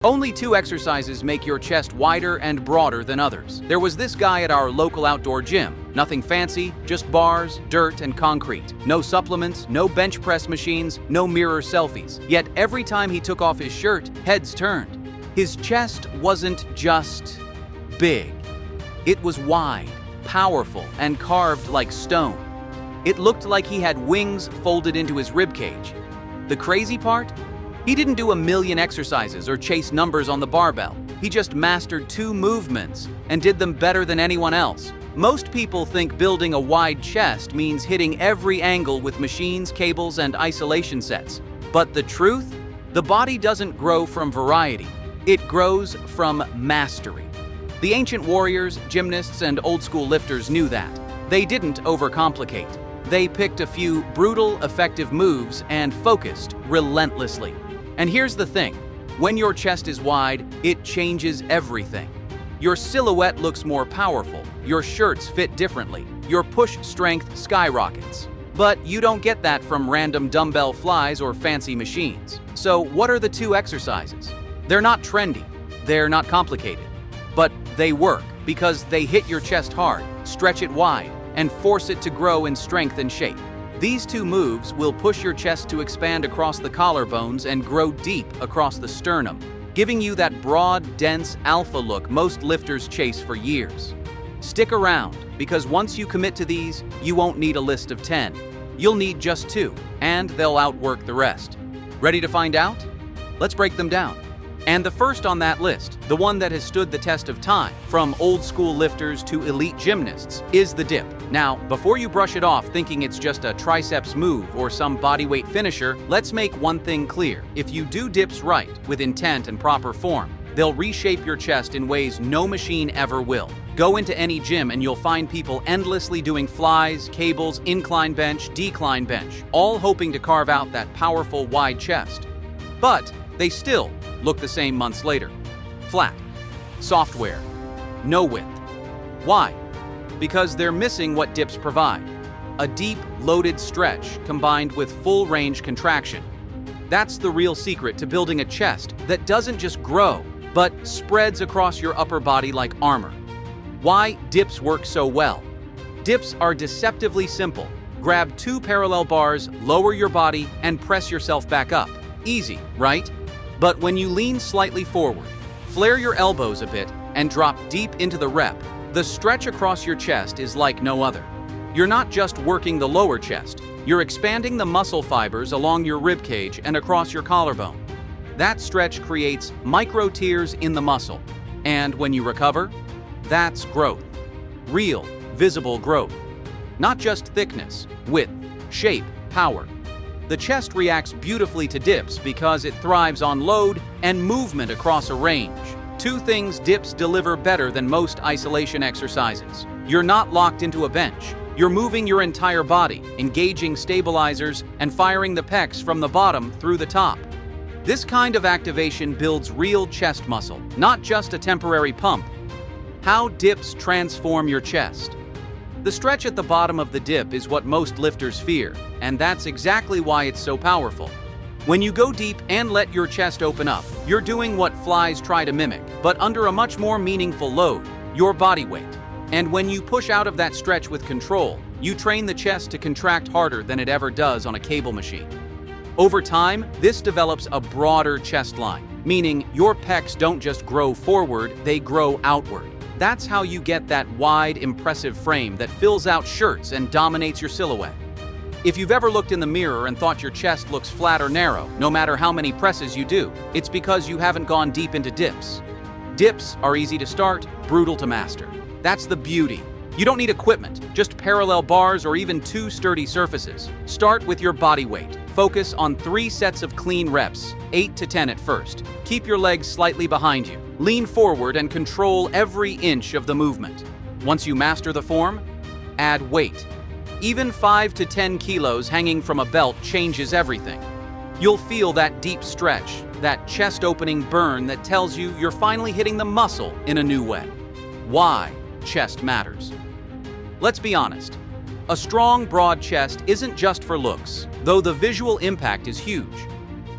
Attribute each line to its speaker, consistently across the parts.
Speaker 1: Only 2 exercises make your chest wider and broader than others. There was this guy at our local outdoor gym. Nothing fancy, just bars, dirt, and concrete. No supplements, no bench press machines, no mirror selfies. Yet every time he took off his shirt, heads turned. His chest wasn't just big. It was wide, powerful, and carved like stone. It looked like he had wings folded into his ribcage. The crazy part? He didn't do a million exercises or chase numbers on the barbell. He just mastered 2 movements and did them better than anyone else. Most people think building a wide chest means hitting every angle with machines, cables, and isolation sets. But the truth? The body doesn't grow from variety. It grows from mastery. The ancient warriors, gymnasts, and old-school lifters knew that. They didn't overcomplicate. They picked a few brutal, effective moves and focused relentlessly. And here's the thing, when your chest is wide, it changes everything. Your silhouette looks more powerful, your shirts fit differently, your push strength skyrockets. But you don't get that from random dumbbell flies or fancy machines. So what are the 2 exercises? They're not trendy, they're not complicated, but they work because they hit your chest hard, stretch it wide, and force it to grow in strength and shape. These 2 moves will push your chest to expand across the collarbones and grow deep across the sternum, giving you that broad, dense alpha look most lifters chase for years. Stick around, because once you commit to these, you won't need a list of 10. You'll need just 2, and they'll outwork the rest. Ready to find out? Let's break them down. And the first on that list, the one that has stood the test of time, from old-school lifters to elite gymnasts, is the dip. Now, before you brush it off thinking it's just a triceps move or some bodyweight finisher, let's make one thing clear. If you do dips right, with intent and proper form, they'll reshape your chest in ways no machine ever will. Go into any gym and you'll find people endlessly doing flies, cables, incline bench, decline bench, all hoping to carve out that powerful, wide chest. But they still look the same months later. Flat, software, no width. Why? Because they're missing what dips provide. A deep, loaded stretch combined with full range contraction. That's the real secret to building a chest that doesn't just grow, but spreads across your upper body like armor. Why dips work so well? Dips are deceptively simple. Grab 2 parallel bars, lower your body, and press yourself back up. Easy, right? But when you lean slightly forward, flare your elbows a bit, and drop deep into the rep, the stretch across your chest is like no other. You're not just working the lower chest, you're expanding the muscle fibers along your rib cage and across your collarbone. That stretch creates micro tears in the muscle, and when you recover, that's growth. Real, visible growth. Not just thickness, width, shape, power. The chest reacts beautifully to dips because it thrives on load and movement across a range. 2 things dips deliver better than most isolation exercises. You're not locked into a bench. You're moving your entire body, engaging stabilizers, and firing the pecs from the bottom through the top. This kind of activation builds real chest muscle, not just a temporary pump. How dips transform your chest. The stretch at the bottom of the dip is what most lifters fear, and that's exactly why it's so powerful. When you go deep and let your chest open up, you're doing what flies try to mimic, but under a much more meaningful load, your body weight. And when you push out of that stretch with control, you train the chest to contract harder than it ever does on a cable machine. Over time, this develops a broader chest line, meaning your pecs don't just grow forward, they grow outward. That's how you get that wide, impressive frame that fills out shirts and dominates your silhouette. If you've ever looked in the mirror and thought your chest looks flat or narrow, no matter how many presses you do, it's because you haven't gone deep into dips. Dips are easy to start, brutal to master. That's the beauty. You don't need equipment, just parallel bars or even 2 sturdy surfaces. Start with your body weight. Focus on 3 sets of clean reps, 8 to 10 at first. Keep your legs slightly behind you. Lean forward and control every inch of the movement. Once you master the form, add weight. Even 5 to 10 kilos hanging from a belt changes everything. You'll feel that deep stretch, that chest-opening burn that tells you you're finally hitting the muscle in a new way. Why chest matters. Let's be honest. A strong, broad chest isn't just for looks, though the visual impact is huge.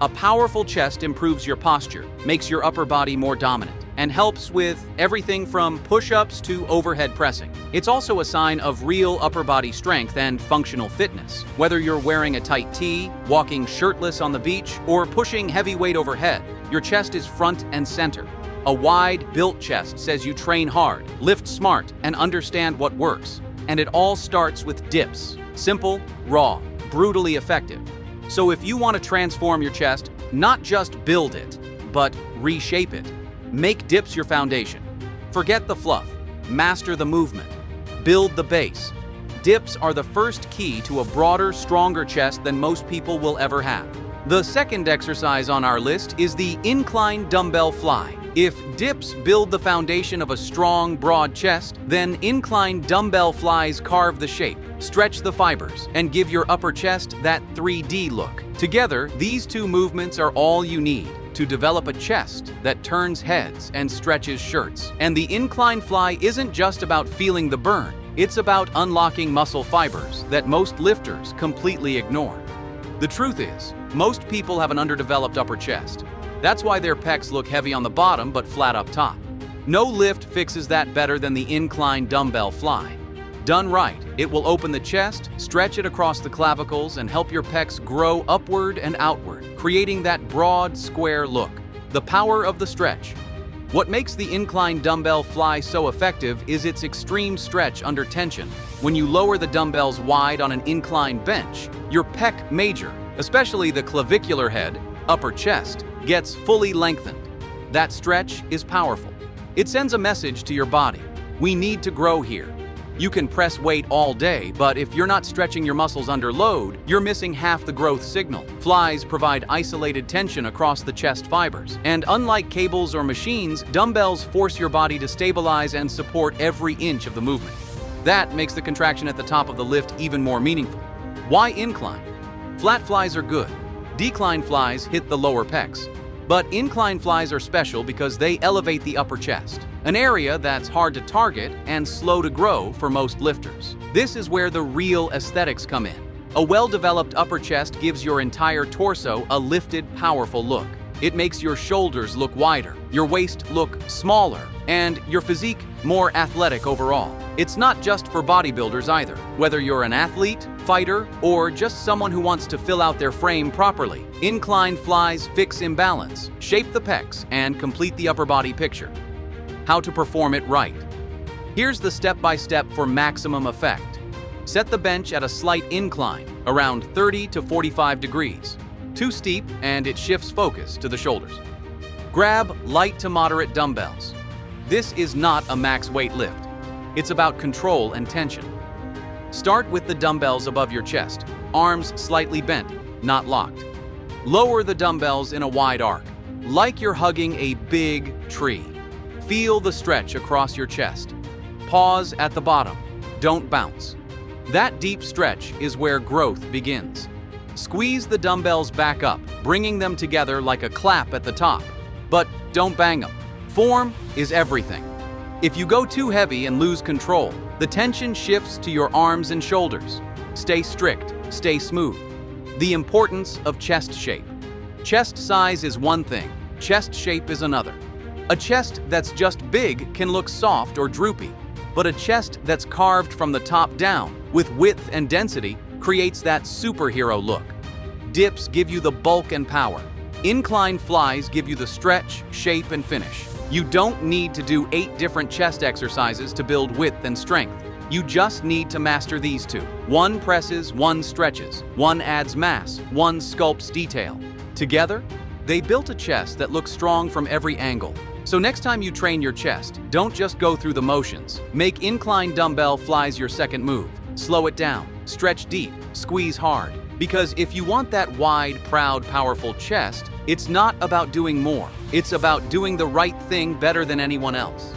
Speaker 1: A powerful chest improves your posture, makes your upper body more dominant, and helps with everything from push-ups to overhead pressing. It's also a sign of real upper body strength and functional fitness. Whether you're wearing a tight tee, walking shirtless on the beach, or pushing heavy weight overhead, your chest is front and center. A wide, built chest says you train hard, lift smart, and understand what works. And it all starts with dips. Simple, raw, brutally effective. So if you want to transform your chest, not just build it, but reshape it. Make dips your foundation. Forget the fluff. Master the movement. Build the base. Dips are the first key to a broader, stronger chest than most people will ever have. The second exercise on our list is the incline dumbbell fly. If dips build the foundation of a strong, broad chest, then incline dumbbell flies carve the shape, stretch the fibers, and give your upper chest that 3D look. Together, these two movements are all you need to develop a chest that turns heads and stretches shirts. And the incline fly isn't just about feeling the burn, it's about unlocking muscle fibers that most lifters completely ignore. The truth is, most people have an underdeveloped upper chest. That's why their pecs look heavy on the bottom but flat up top. No lift fixes that better than the incline dumbbell fly. Done right, it will open the chest, stretch it across the clavicles, and help your pecs grow upward and outward, creating that broad, square look. The power of the stretch. What makes the incline dumbbell fly so effective is its extreme stretch under tension. When you lower the dumbbells wide on an incline bench, your pec major, especially the clavicular head, upper chest, gets fully lengthened. That stretch is powerful. It sends a message to your body. We need to grow here. You can press weight all day, but if you're not stretching your muscles under load, you're missing half the growth signal. Flies provide isolated tension across the chest fibers. And unlike cables or machines, dumbbells force your body to stabilize and support every inch of the movement. That makes the contraction at the top of the lift even more meaningful. Why incline? Flat flies are good. Decline flies hit the lower pecs. But incline flies are special because they elevate the upper chest, an area that's hard to target and slow to grow for most lifters. This is where the real aesthetics come in. A well-developed upper chest gives your entire torso a lifted, powerful look. It makes your shoulders look wider, your waist look smaller, and your physique more athletic overall. It's not just for bodybuilders either. Whether you're an athlete, fighter, or just someone who wants to fill out their frame properly, incline flies fix imbalance, shape the pecs, and complete the upper body picture. How to perform it right. Here's the step-by-step for maximum effect. Set the bench at a slight incline, around 30 to 45 degrees. Too steep, and it shifts focus to the shoulders. Grab light to moderate dumbbells. This is not a max weight lift. It's about control and tension. Start with the dumbbells above your chest, arms slightly bent, not locked. Lower the dumbbells in a wide arc, like you're hugging a big tree. Feel the stretch across your chest. Pause at the bottom. Don't bounce. That deep stretch is where growth begins. Squeeze the dumbbells back up, bringing them together like a clap at the top. But don't bang them. Form is everything. If you go too heavy and lose control, the tension shifts to your arms and shoulders. Stay strict, stay smooth. The importance of chest shape. Chest size is one thing, chest shape is another. A chest that's just big can look soft or droopy, but a chest that's carved from the top down, with width and density, creates that superhero look. Dips give you the bulk and power. Incline flies give you the stretch, shape, and finish. You don't need to do 8 different chest exercises to build width and strength. You just need to master these 2. One presses, one stretches. One adds mass, one sculpts detail. Together, they built a chest that looks strong from every angle. So next time you train your chest, don't just go through the motions. Make incline dumbbell flies your second move. Slow it down, stretch deep, squeeze hard. Because if you want that wide, proud, powerful chest, it's not about doing more. It's about doing the right thing better than anyone else.